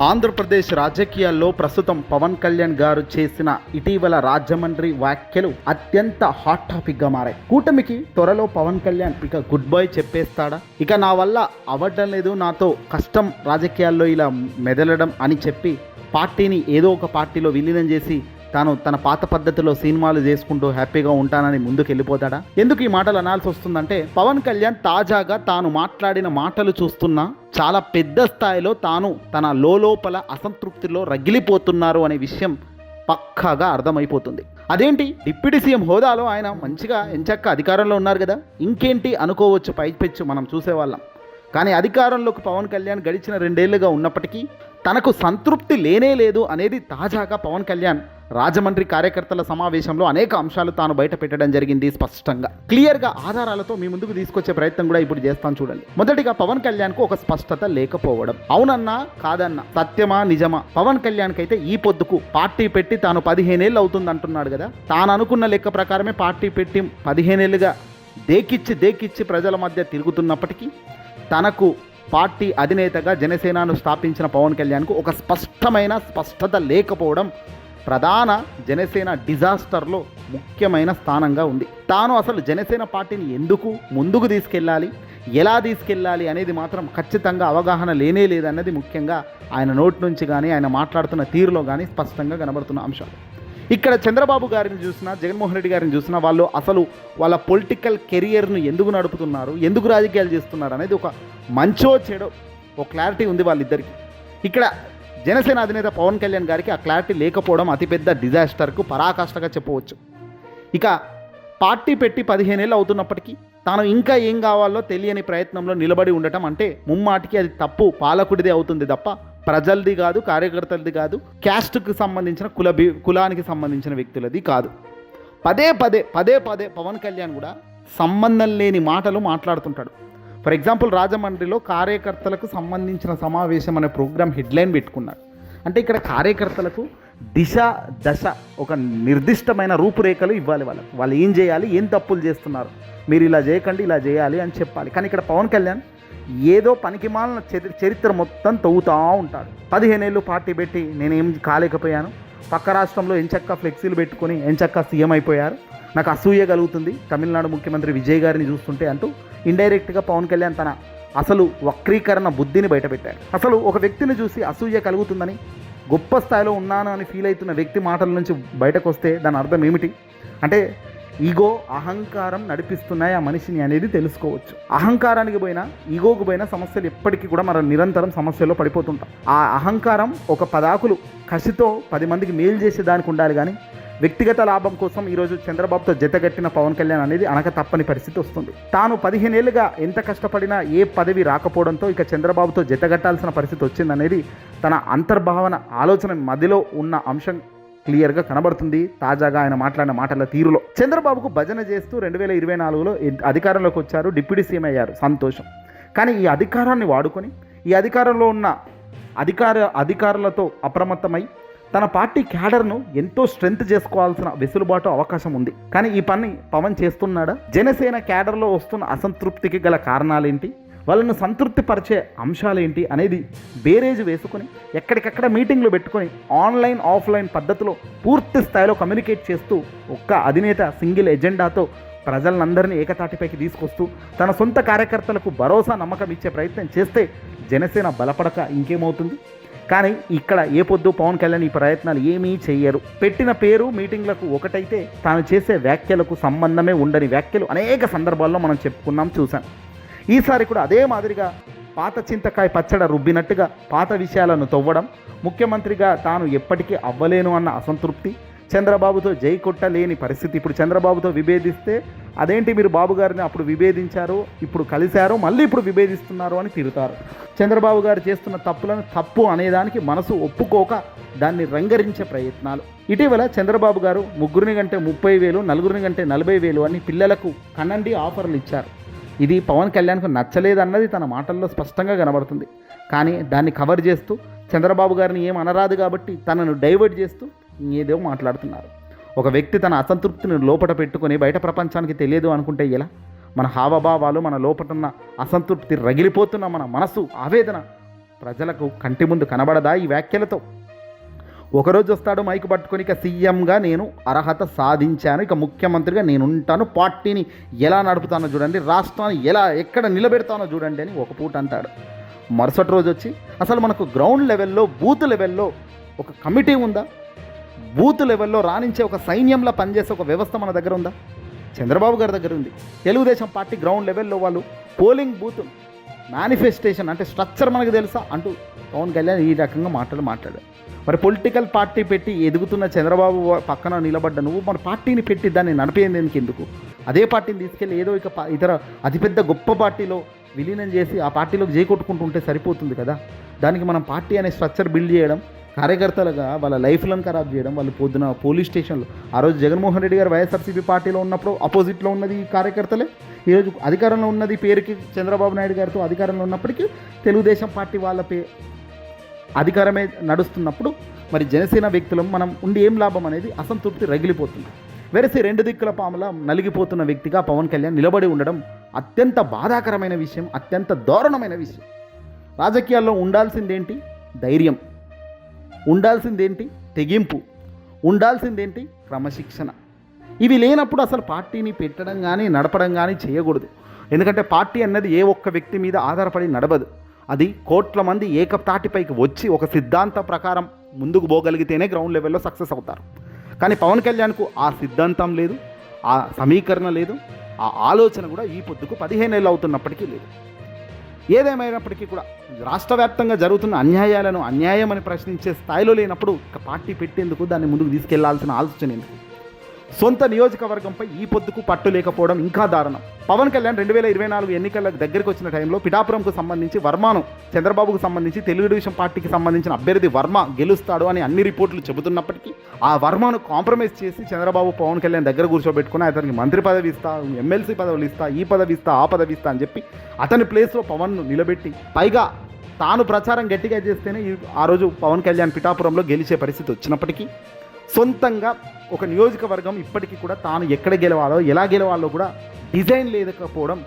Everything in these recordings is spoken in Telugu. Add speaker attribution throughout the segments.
Speaker 1: ఆంధ్రప్రదేశ్ రాజకీయాల్లో ప్రస్తుతం పవన్ కళ్యాణ్ గారు చేసిన ఇటీవల రాజమండ్రి వ్యాఖ్యలు అత్యంత హాట్ టాపిక్గా మారాయి. కూటమికి త్వరలో పవన్ కళ్యాణ్ ఇక గుడ్ బై చెప్పేస్తాడా, ఇక నా వల్ల అవ్వటం లేదు, నాతో కష్టం రాజకీయాల్లో ఇలా మెదలడం అని చెప్పి పార్టీని ఏదో ఒక పార్టీలో విలీనం చేసి తాను తన పాత పద్ధతిలో సినిమాలు చేసుకుంటూ హ్యాపీగా ఉంటానని ముందుకు వెళ్ళిపోతాడా? ఎందుకు ఈ మాటలు అనాల్సి వస్తుందంటే, పవన్ కళ్యాణ్ తాజాగా తాను మాట్లాడిన మాటలు చూస్తున్నా చాలా పెద్ద స్థాయిలో తాను తన లోపల అసంతృప్తిలో రగిలిపోతున్నారు అనే విషయం పక్కాగా అర్థమైపోతుంది. అదేంటి, డిప్యూటీ సీఎం హోదాలో ఆయన మంచిగా ఎంచక్క అధికారంలో ఉన్నారు కదా, ఇంకేంటి అనుకోవచ్చు పైపెచ్చు మనం చూసేవాళ్ళం. కానీ అధికారంలోకి పవన్ కళ్యాణ్ గడిచిన 2 ఏళ్లుగా ఉన్నప్పటికీ తనకు సంతృప్తి లేనే లేదు అనేది తాజాగా పవన్ కళ్యాణ్ రాజమండ్రి కార్యకర్తల సమావేశంలో అనేక అంశాలు తాను బయట పెట్టడం జరిగింది. స్పష్టంగా క్లియర్గా ఆధారాలతో మీ ముందుకు తీసుకొచ్చే ప్రయత్నం కూడా ఇప్పుడు చేస్తాను చూడండి. మొదటిగా పవన్ కళ్యాణ్కు ఒక స్పష్టత లేకపోవడం. అవునన్నా కాదన్నా, సత్యమా నిజమా? పవన్ కళ్యాణ్కి అయితే ఈ పొద్దుకు పార్టీ పెట్టి తాను 15 ఏళ్ళు అవుతుంది అంటున్నాడు కదా. తాను అనుకున్న లెక్క ప్రకారమే పార్టీ పెట్టి 15 ఏళ్ళుగా దేకిచ్చి ప్రజల మధ్య తిరుగుతున్నప్పటికీ తనకు పార్టీ అధినేతగా జనసేనను స్థాపించిన పవన్ కళ్యాణ్కు ఒక స్పష్టత లేకపోవడం ప్రధాన జనసేన డిజాస్టర్లో ముఖ్యమైన స్థానంగా ఉంది. తాను అసలు జనసేన పార్టీని ఎందుకు ముందుకు తీసుకెళ్ళాలి, ఎలా తీసుకెళ్ళాలి అనేది మాత్రం ఖచ్చితంగా అవగాహన లేనే లేదన్నది ముఖ్యంగా ఆయన నోటి నుంచి కానీ ఆయన మాట్లాడుతున్న తీరులో కానీ స్పష్టంగా కనబడుతున్న అంశాలు. ఇక్కడ చంద్రబాబు గారిని చూసినా, జగన్మోహన్ రెడ్డి గారిని చూసినా వాళ్ళు అసలు వాళ్ళ పొలిటికల్ కెరియర్ను ఎందుకు నడుపుతున్నారు, ఎందుకు రాజకీయాలు చేస్తున్నారు అనేది ఒక మంచో చెడో ఒక క్లారిటీ ఉంది వాళ్ళిద్దరికి. ఇక్కడ జనసేన అధినేత పవన్ కళ్యాణ్ గారికి ఆ క్లారిటీ లేకపోవడం అతిపెద్ద డిజాస్టర్కు పరాకాష్ఠగా చెప్పవచ్చు. ఇక పార్టీ పెట్టి 15 ఏళ్ళు అవుతున్నప్పటికీ తాను ఇంకా ఏం కావాలో తెలియని ప్రయత్నంలో నిలబడి ఉండటం అంటే ముమ్మాటికి అది తప్పు పాలకుడిదే అవుతుంది తప్ప ప్రజలది కాదు, కార్యకర్తలది కాదు, క్యాస్ట్కి సంబంధించిన కులానికి సంబంధించిన వ్యక్తులది కాదు. పదే పదే పవన్ కళ్యాణ్ కూడా సంబంధం లేని మాటలు మాట్లాడుతుంటాడు. ఫర్ ఎగ్జాంపుల్ రాజమండ్రిలో కార్యకర్తలకు సంబంధించిన సమావేశం అనే ప్రోగ్రాం హెడ్లైన్ పెట్టుకున్నాడు. అంటే ఇక్కడ కార్యకర్తలకు దశ ఒక నిర్దిష్టమైన రూపురేఖలు ఇవ్వాలి. వాళ్ళు ఏం చేయాలి, ఏం తప్పులు చేస్తున్నారు, మీరు ఇలా చేయకండి, ఇలా చేయాలి అని చెప్పాలి. కానీ ఇక్కడ పవన్ కళ్యాణ్ ఏదో పనికిమాలిన చరిత్ర మొత్తం తవ్వుతూ ఉంటాడు. 15 ఏళ్ళు పార్టీ పెట్టి నేనేం కాలేకపోయాను, పక్క రాష్ట్రంలో ఎంచక్క ఫ్లెక్సీలు పెట్టుకొని ఎంచక్క సీఎం అయిపోయారు, నాకు అసూయ కలుగుతుంది తమిళనాడు ముఖ్యమంత్రి విజయ్ గారిని చూస్తుంటే అంటూ ఇండైరెక్ట్గా పవన్ కళ్యాణ్ తన అసలు వక్రీకరణ బుద్ధిని బయటపెట్టాడు. అసలు ఒక వ్యక్తిని చూసి అసూయ కలుగుతుందని, గొప్ప స్థాయిలో ఉన్నాను అని ఫీల్ అవుతున్న వ్యక్తి మాటల నుంచి బయటకు వస్తే దాని అర్థం ఏమిటి అంటే, ఈగో అహంకారం నడిపిస్తున్నాయి ఆ మనిషిని అనేది తెలుసుకోవచ్చు. అహంకారానికి పోయినా ఈగోకు పోయినా సమస్యలు ఎప్పటికీ కూడా మనం నిరంతరం సమస్యల్లో పడిపోతుంటాం. ఆ అహంకారం ఒక 10 ఆకులు కసితో 10 మందికి మేలు చేసే దానికి ఉండాలి, కానీ వ్యక్తిగత లాభం కోసం ఈరోజు చంద్రబాబుతో జతగట్టిన పవన్ కళ్యాణ్ అనేది అనక తప్పని పరిస్థితి వస్తుంది. తాను 15 ఏళ్ళుగా ఎంత కష్టపడినా ఏ పదవి రాకపోవడంతో ఇక చంద్రబాబుతో జతగట్టాల్సిన పరిస్థితి వచ్చిందనేది తన అంతర్భావన ఆలోచన మధ్యలో ఉన్న అంశం క్లియర్గా కనబడుతుంది. తాజాగా ఆయన మాట్లాడిన మాటల తీరులో చంద్రబాబుకు భజన చేస్తూ 2024లో అధికారంలోకి వచ్చారు, డిప్యూటీ సీఎం అయ్యారు, సంతోషం. కానీ ఈ అధికారాన్ని వాడుకొని ఈ అధికారంలో ఉన్న అధికారులతో అప్రమత్తమై తన పార్టీ క్యాడర్ను ఎంతో స్ట్రెంత్ చేసుకోవాల్సిన వెసులుబాటు అవకాశం ఉంది. కానీ ఈ పని పవన్ చేస్తున్నాడా? జనసేన క్యాడర్లో వస్తున్న అసంతృప్తికి గల కారణాలేంటి, వాళ్ళను సంతృప్తి పరిచే అంశాలేంటి అనేది బేరేజ్ వేసుకొని ఎక్కడికక్కడ మీటింగ్లు పెట్టుకొని ఆన్లైన్ ఆఫ్లైన్ పద్ధతిలో పూర్తి స్థాయిలో కమ్యూనికేట్ చేస్తూ ఒక్క అధినేత సింగిల్ ఎజెండాతో ప్రజలందరినీ ఏకతాటిపైకి తీసుకొస్తూ తన సొంత కార్యకర్తలకు భరోసా నమ్మకం ఇచ్చే ప్రయత్నం చేస్తే జనసేన బలపడక ఇంకేమవుతుంది? కానీ ఇక్కడ ఏ పొద్దు పవన్ కళ్యాణ్ ఈ ప్రయత్నాలు ఏమీ చెయ్యరు. పెట్టిన పేరు మీటింగ్లకు ఒకటైతే తాను చేసే వ్యాఖ్యలకు సంబంధమే ఉండని వ్యాఖ్యలు అనేక సందర్భాల్లో మనం చెప్పుకున్నాం, చూసాం. ఈసారి కూడా అదే మాదిరిగా పాత చింతకాయ పచ్చడ రుబ్బినట్టుగా పాత విషయాలను తవ్వడం, ముఖ్యమంత్రిగా తాను ఎప్పటికీ అవ్వలేను అన్న అసంతృప్తి, చంద్రబాబుతో జై కొట్టలేని పరిస్థితి. ఇప్పుడు చంద్రబాబుతో విభేదిస్తే అదేంటి మీరు బాబు గారిని అప్పుడు విభేదించారు, ఇప్పుడు కలిశారు, మళ్ళీ ఇప్పుడు విభేదిస్తున్నారు అని తిరుగుతారు. చంద్రబాబు గారు చేస్తున్న తప్పులను తప్పు అనేదానికి మనసు ఒప్పుకోక దాన్ని రంగరించే ప్రయత్నాలు. ఇటీవల చంద్రబాబు గారు 3 కంటే 30,000, 4 కంటే 40,000 అని పిల్లలకు కనండి ఆఫర్లు ఇచ్చారు. ఇది పవన్ కళ్యాణ్కు నచ్చలేదన్నది తన మాటల్లో స్పష్టంగా కనబడుతుంది. కానీ దాన్ని కవర్ చేస్తూ చంద్రబాబు గారిని ఏం అనరాదు కాబట్టి తనను డైవర్ట్ చేస్తూ ఏదో మాట్లాడుతున్నారు. ఒక వ్యక్తి తన అసంతృప్తిని లోపట పెట్టుకొని బయట ప్రపంచానికి తెలియదు అనుకుంటే ఎలా? మన హావభావాలు, మన లోపటున్న అసంతృప్తి, రగిలిపోతున్న మన మనసు ఆవేదన ప్రజలకు కంటి ముందు కనబడదా ఈ వ్యాఖ్యలతో? ఒకరోజు వస్తాడు మైకు పట్టుకొని, ఇక సీఎంగా నేను అర్హత సాధించాను, ఇక ముఖ్యమంత్రిగా నేను ఉంటాను, పార్టీని ఎలా నడుపుతానో చూడండి, రాష్ట్రాన్ని ఎక్కడ నిలబెడతానో చూడండి అని ఒక పూట అంటాడు. మరుసటి రోజు వచ్చి అసలు మనకు గ్రౌండ్ లెవెల్లో, బూత్ లెవెల్లో ఒక కమిటీ ఉందా? బూత్ లెవెల్లో రాణించే ఒక సైన్యంలో పనిచేసే ఒక వ్యవస్థ మన దగ్గర ఉందా? చంద్రబాబు గారి దగ్గర ఉంది. తెలుగుదేశం పార్టీ గ్రౌండ్ లెవెల్లో వాళ్ళు పోలింగ్ బూత్ మేనిఫెస్టేషన్ అంటే స్ట్రక్చర్ మనకు తెలుసా అంటూ పవన్ కళ్యాణ్ ఈ రకంగా మాట్లాడాడు. మరి పొలిటికల్ పార్టీ పెట్టి ఎదుగుతున్న చంద్రబాబు పక్కన నిలబడ్డ నువ్వు మన పార్టీని పెట్టి దాన్ని నడిపేందుకు ఎందుకు? అదే పార్టీని తీసుకెళ్ళి ఏదో ఇతర అతిపెద్ద గొప్ప పార్టీలో విలీనం చేసి ఆ పార్టీలోకి చేకొట్టుకుంటూ ఉంటే సరిపోతుంది కదా. దానికి మనం పార్టీ అనే స్ట్రక్చర్ బిల్డ్ చేయడం, కార్యకర్తలుగా వాళ్ళ లైఫ్లను ఖరాబ్ చేయడం, వాళ్ళు పొద్దున పోలీస్ స్టేషన్లో ఆ రోజు జగన్మోహన్ రెడ్డి గారు వైఎస్ఆర్సీపీ పార్టీలో ఉన్నప్పుడు అపోజిట్లో ఉన్నది ఈ కార్యకర్తలే, ఈరోజు అధికారంలో ఉన్నది పేరుకి చంద్రబాబు నాయుడు గారితో అధికారంలో ఉన్నప్పటికీ తెలుగుదేశం పార్టీ వాళ్ళ అధికారమే నడుస్తున్నప్పుడు మరి జనసేన వ్యక్తులం మనం ఉండి ఏం లాభం అనేది అసంతృప్తి రగిలిపోతుంది. వెరసి రెండు దిక్కుల పాముల నలిగిపోతున్న వ్యక్తిగా పవన్ కళ్యాణ్ నిలబడి ఉండడం అత్యంత బాధాకరమైన విషయం, అత్యంత దారుణమైన విషయం. రాజకీయాల్లో ఉండాల్సిందేంటి? ధైర్యం. ఉండాల్సిందేంటి? తెగింపు. ఉండాల్సిందేంటి? క్రమశిక్షణ. ఇవి లేనప్పుడు అసలు పార్టీని పెట్టడం కానీ నడపడం కానీ చేయకూడదు. ఎందుకంటే పార్టీ అన్నది ఏ ఒక్క వ్యక్తి మీద ఆధారపడి నడవదు. అది కోట్ల మంది ఏకతాటిపైకి వచ్చి ఒక సిద్ధాంతం ప్రకారం ముందుకు పోగలిగితేనే గ్రౌండ్ లెవెల్లో సక్సెస్ అవుతారు. కానీ పవన్ కళ్యాణ్కు ఆ సిద్ధాంతం లేదు, ఆ సమీకరణ లేదు, ఆ ఆలోచన కూడా ఈ పొద్దుకు 15 ఏళ్ళు అవుతున్నప్పటికీ లేదు. ఏదేమైనప్పటికీ కూడా రాష్ట్ర వ్యాప్తంగా జరుగుతున్న అన్యాయాలను అన్యాయమని ప్రశ్నించే స్థాయిలో లేనప్పుడు ఇక పార్టీ పెట్టేందుకు దాన్ని ముందుకు తీసుకెళ్లాల్సిన ఆలోచన ఎందుకు? సొంత నియోజకవర్గంపై ఈ పొద్దుకు పట్టు లేకపోవడం ఇంకా దారుణం. పవన్ కళ్యాణ్ 2024 ఎన్నికలకు దగ్గరికి వచ్చిన టైంలో పిఠాపురంకు సంబంధించి వర్మను, చంద్రబాబుకు సంబంధించి తెలుగుదేశం పార్టీకి సంబంధించిన అభ్యర్థి వర్మ గెలుస్తాడు అని అన్ని రిపోర్టులు చెబుతున్నప్పటికీ ఆ వర్మను కాంప్రమైజ్ చేసి చంద్రబాబు పవన్ కళ్యాణ్ దగ్గర కూర్చోబెట్టుకుని అతనికి మంత్రి పదవి ఇస్తా, ఎమ్మెల్సీ పదవులు ఇస్తా, ఈ పదవి ఇస్తా, ఆ పదవి ఇస్తా అని చెప్పి అతని ప్లేస్లో పవన్ను నిలబెట్టి పైగా తాను ప్రచారం గట్టిగా చేస్తేనే ఆ రోజు పవన్ కళ్యాణ్ పిఠాపురంలో గెలిచే పరిస్థితి వచ్చినప్పటికీ సొంతంగా ఒక నియోజకవర్గం ఇప్పటికీ కూడా తాను ఎక్కడ గెలవాలో ఎలా గెలవాలో కూడా డిజైన్ లేకపోవడం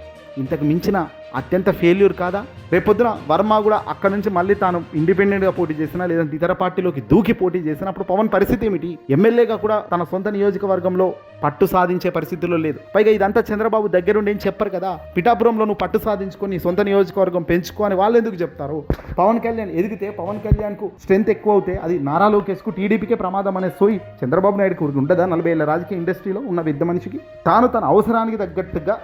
Speaker 1: ఇంతకు మించిన అత్యంత ఫెయిల్యూర్ కాదా? రేపొద్దున వర్మ కూడా అక్కడ నుంచి మళ్ళీ తాను ఇండిపెండెంట్గా పోటీ చేసినా లేదంటే ఇతర పార్టీలోకి దూకి పోటీ చేసినప్పుడు పవన్ పరిస్థితి ఏమిటి? ఎమ్మెల్యేగా కూడా తన సొంత నియోజకవర్గంలో పట్టు సాధించే పరిస్థితిలో లేదు. పైగా ఇదంతా చంద్రబాబు దగ్గరుండి ఏం చెప్పరు కదా, పిఠాపురంలో నువ్వు పట్టు సాధించుకొని సొంత నియోజకవర్గం పెంచుకో అని వాళ్ళు ఎందుకు చెప్తారు? పవన్ కళ్యాణ్ ఎదిగితే, పవన్ కళ్యాణ్కు స్ట్రెంత్ ఎక్కువ అవుతే అది నారా లోకేష్కు, టీడీపీకే ప్రమాదం అనే సోయి చంద్రబాబు నాయుడుకి ఉంటుందా? 40 ఏళ్ల రాజకీయ ఇండస్ట్రీలో ఉన్న పెద్ద మనిషికి తాను తన అవసరానికి తగ్గట్టుగా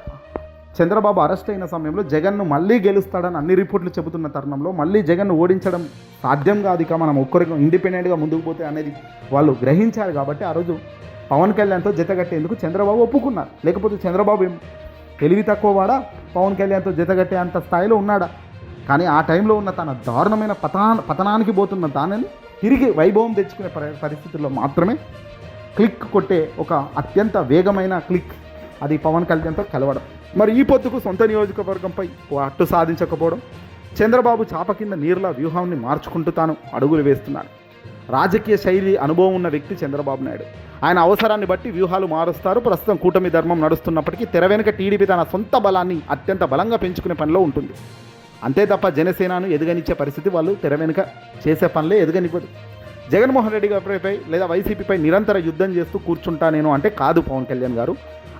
Speaker 1: చంద్రబాబు అరెస్ట్ అయిన సమయంలో జగన్ను మళ్ళీ గెలుస్తాడని అన్ని రిపోర్ట్లు చెబుతున్న తరుణంలో మళ్ళీ జగన్ను ఓడించడం సాధ్యం కాదు, ఇక మనం ఒక్కరికి ఇండిపెండెంట్గా ముందుకు పోతే అనేది వాళ్ళు గ్రహించారు. కాబట్టి ఆ రోజు పవన్ కళ్యాణ్తో జతగట్టేందుకు చంద్రబాబు ఒప్పుకున్నారు. లేకపోతే చంద్రబాబు తెలివి తక్కువ వాడా? పవన్ కళ్యాణ్తో జతగట్టే అంత స్థాయిలో ఉన్నాడా? కానీ ఆ టైంలో ఉన్న తన దారుణమైన పతనానికి పోతున్న దానిని తిరిగి వైభవం తెచ్చుకునే పరిస్థితుల్లో మాత్రమే క్లిక్ కొట్టే ఒక అత్యంత వేగమైన క్లిక్ అది పవన్ కళ్యాణ్తో కలవడం. మరి ఈ పొద్దుకు సొంత నియోజకవర్గంపై అట్టు సాధించకపోవడం, చంద్రబాబు చాప కింద నీరుల వ్యూహాన్ని మార్చుకుంటూ తాను అడుగులు వేస్తున్నాడు. రాజకీయ శైలి అనుభవం ఉన్న వ్యక్తి చంద్రబాబు నాయుడు. ఆయన అవసరాన్ని బట్టి వ్యూహాలు మారుస్తారు. ప్రస్తుతం కూటమి ధర్మం నడుస్తున్నప్పటికీ తెర వెనుక టీడీపీ తన సొంత బలాన్ని అత్యంత బలంగా పెంచుకునే పనిలో ఉంటుంది. అంతే తప్ప జనసేనను ఎదగనిచ్చే పరిస్థితి వాళ్ళు తెర వెనుక చేసే పనులే ఎదగనివ్వదు. జగన్మోహన్ రెడ్డి గారిపై లేదా వైసీపీపై నిరంతర యుద్ధం చేస్తూ కూర్చుంటా నేను అంటే కాదు పవన్ కళ్యాణ్ గారు.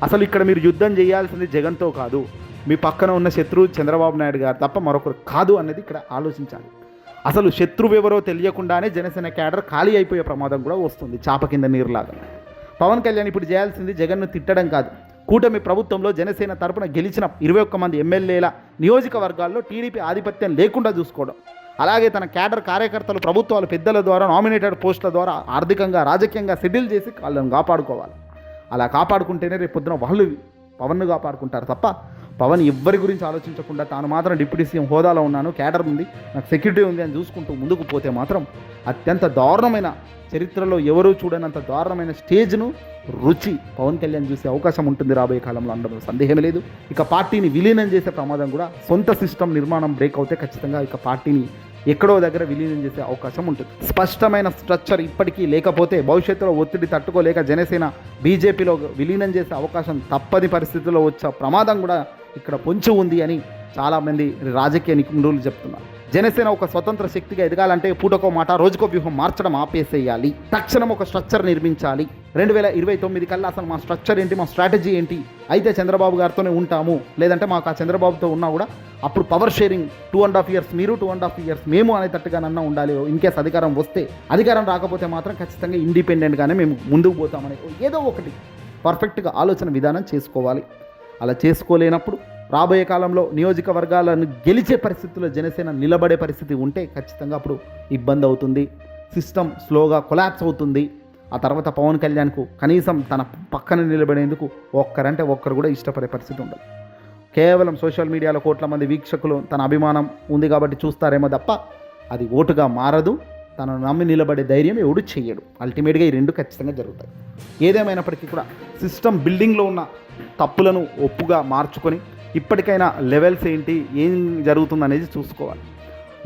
Speaker 1: అసలు ఇక్కడ మీరు యుద్ధం చేయాల్సింది జగన్తో కాదు, మీ పక్కన ఉన్న శత్రువు చంద్రబాబు నాయుడు గారు తప్ప మరొకరు కాదు అన్నది ఇక్కడ ఆలోచించాలి. అసలు శత్రువు ఎవరో తెలియకుండానే జనసేన క్యాడర్ ఖాళీ అయిపోయే ప్రమాదం కూడా వస్తుంది, చాప కింద నీరులాగా. పవన్ కళ్యాణ్ ఇప్పుడు చేయాల్సింది జగన్ను తిట్టడం కాదు, కూటమి ప్రభుత్వంలో జనసేన తరపున గెలిచిన 21 మంది ఎమ్మెల్యేల నియోజకవర్గాల్లో టీడీపీ ఆధిపత్యం లేకుండా చూసుకోవడం, అలాగే తన క్యాడర్ కార్యకర్తలు ప్రభుత్వాలు పెద్దల ద్వారా నామినేటెడ్ పోస్టుల ద్వారా ఆర్థికంగా రాజకీయంగా సెటిల్ చేసి వాళ్ళని కాపాడుకోవాలి. అలా కాపాడుకుంటేనే రేపు పొద్దున వాళ్ళు పవన్ను కాపాడుకుంటారు తప్ప పవన్ ఎవ్వరి గురించి ఆలోచించకుండా తాను మాత్రం డిప్యూటీ సీఎం హోదాలో ఉన్నాను, క్యాడర్ ఉంది, నాకు సెక్యూరిటీ ఉంది అని చూసుకుంటూ ముందుకు పోతే మాత్రం అత్యంత దారుణమైన, చరిత్రలో ఎవరూ చూడనంత దారుణమైన స్టేజ్ను రుచి పవన్ కళ్యాణ్ చూసే అవకాశం ఉంటుంది రాబోయే కాలంలో అనడంలో సందేహం లేదు. ఇక పార్టీని విలీనం చేసే ప్రమాదం కూడా, సొంత సిస్టమ్ నిర్మాణం బ్రేక్ అవుతే ఖచ్చితంగా ఇక పార్టీని ఎక్కడో దగ్గర విలీనం చేసే అవకాశం ఉంటుంది. స్పష్టమైన స్ట్రక్చర్ ఇప్పటికీ లేకపోతే భవిష్యత్తులో ఒత్తిడి తట్టుకోలేక జనసేన బీజేపీలో విలీనం చేసే అవకాశం తప్పని పరిస్థితుల్లో వచ్చే ప్రమాదం కూడా ఇక్కడ పొంచి ఉంది అని చాలామంది రాజకీయ నిపుణులు చెప్తున్నారు. జనసేన ఒక స్వతంత్ర శక్తిగా ఎదగాలంటే పూటకో మాట రోజుకో వ్యూహం మార్చడం ఆపేసేయాలి. తక్షణం ఒక స్ట్రక్చర్ నిర్మించాలి. 2029 కల్లా అసలు మా స్ట్రక్చర్ ఏంటి, మా స్ట్రాటజీ ఏంటి, అయితే చంద్రబాబు గారితోనే ఉంటాము, లేదంటే మాకు ఆ చంద్రబాబుతో ఉన్నా కూడా అప్పుడు పవర్ షేరింగ్ 2.5 years మీరు 2.5 years మేము అనేటట్టుగానన్నా ఉండాలి. ఇన్ కేస్ అధికారం వస్తే. అధికారం రాకపోతే మాత్రం ఖచ్చితంగా ఇండిపెండెంట్గానే మేము ముందుకు పోతామని ఏదో ఒకటి పర్ఫెక్ట్గా ఆలోచన విధానం చేసుకోవాలి. అలా చేసుకోలేనప్పుడు రాబోయే కాలంలో నియోజకవర్గాలను గెలిచే పరిస్థితుల్లో జనసేన నిలబడే పరిస్థితి ఉంటే ఖచ్చితంగా అప్పుడు ఇబ్బంది అవుతుంది. సిస్టమ్ స్లోగా కొలాప్స్ అవుతుంది. ఆ తర్వాత పవన్ కళ్యాణ్కు కనీసం తన పక్కన నిలబడేందుకు ఒక్కరంటే ఒక్కరు కూడా ఇష్టపడే పరిస్థితి ఉండదు. కేవలం సోషల్ మీడియాలో కోట్ల మంది వీక్షకులు తన అభిమానం ఉంది కాబట్టి చూస్తారేమో తప్ప అది ఓటుగా మారదు. తనను నమ్మి నిలబడే ధైర్యం ఎవడు చెయ్యడు. అల్టిమేట్గా ఈ రెండు ఖచ్చితంగా జరుగుతాయి. ఏదేమైనప్పటికీ కూడా సిస్టమ్ బిల్డింగ్లో ఉన్న తప్పులను ఒప్పుగా మార్చుకొని ఇప్పటికైనా లెవెల్స్ ఏంటి, ఏం జరుగుతుంది అనేది చూసుకోవాలి.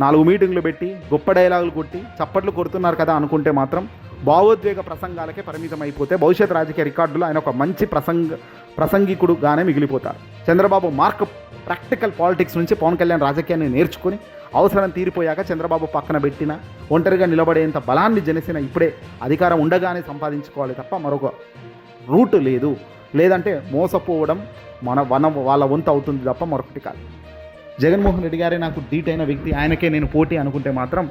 Speaker 1: 4 మీటింగ్లు పెట్టి గొప్ప డైలాగులు కొట్టి చప్పట్లు కొడుతున్నారు కదా అనుకుంటే మాత్రం భావోద్వేగ ప్రసంగాలకే పరిమితం అయిపోతే భవిష్యత్ రాజకీయ రికార్డులో ఆయన ఒక మంచి ప్రసంగికుడుగానే మిగిలిపోతారు. చంద్రబాబు ప్రాక్టికల్ పాలిటిక్స్ నుంచి పవన్ కళ్యాణ్ రాజకీయాన్ని నేర్చుకుని అవసరం తీరిపోయాక చంద్రబాబు పక్కన పెట్టిన ఒంటరిగా నిలబడేంత బలాన్ని జనసేన ఇప్పుడే అధికారం ఉండగానే సంపాదించుకోవాలి తప్ప మరొక రూట్ లేదు. లేదంటే మోసపోవడం వాళ్ళ వంతు అవుతుంది తప్ప మరొకటి కాదు. జగన్మోహన్ రెడ్డి గారే నాకు ధీటైన వ్యక్తి, ఆయనకే నేను పోటీ అనుకుంటే మాత్రం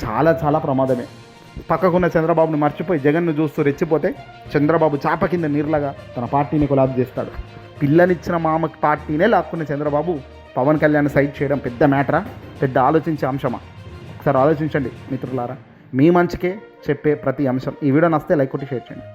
Speaker 1: చాలా చాలా ప్రమాదమే. పక్కకున్న చంద్రబాబును మర్చిపోయి జగన్ను చూస్తూ రెచ్చిపోతే చంద్రబాబు చాప కింద నీరులాగా తన పార్టీని కొలాబ్ చేస్తాడు. పిల్లనిచ్చిన మామకి పార్టీనే లాక్కున్న చంద్రబాబు పవన్ కళ్యాణ్ సైడ్ చేయడం పెద్ద మ్యాటరా, పెద్ద ఆలోచించే అంశమా? ఒకసారి ఆలోచించండి మిత్రులారా. మీ మంచికే చెప్పే ప్రతి అంశం. ఈ వీడియో నచ్చితే లైక్ కొట్టి షేర్ చేయండి.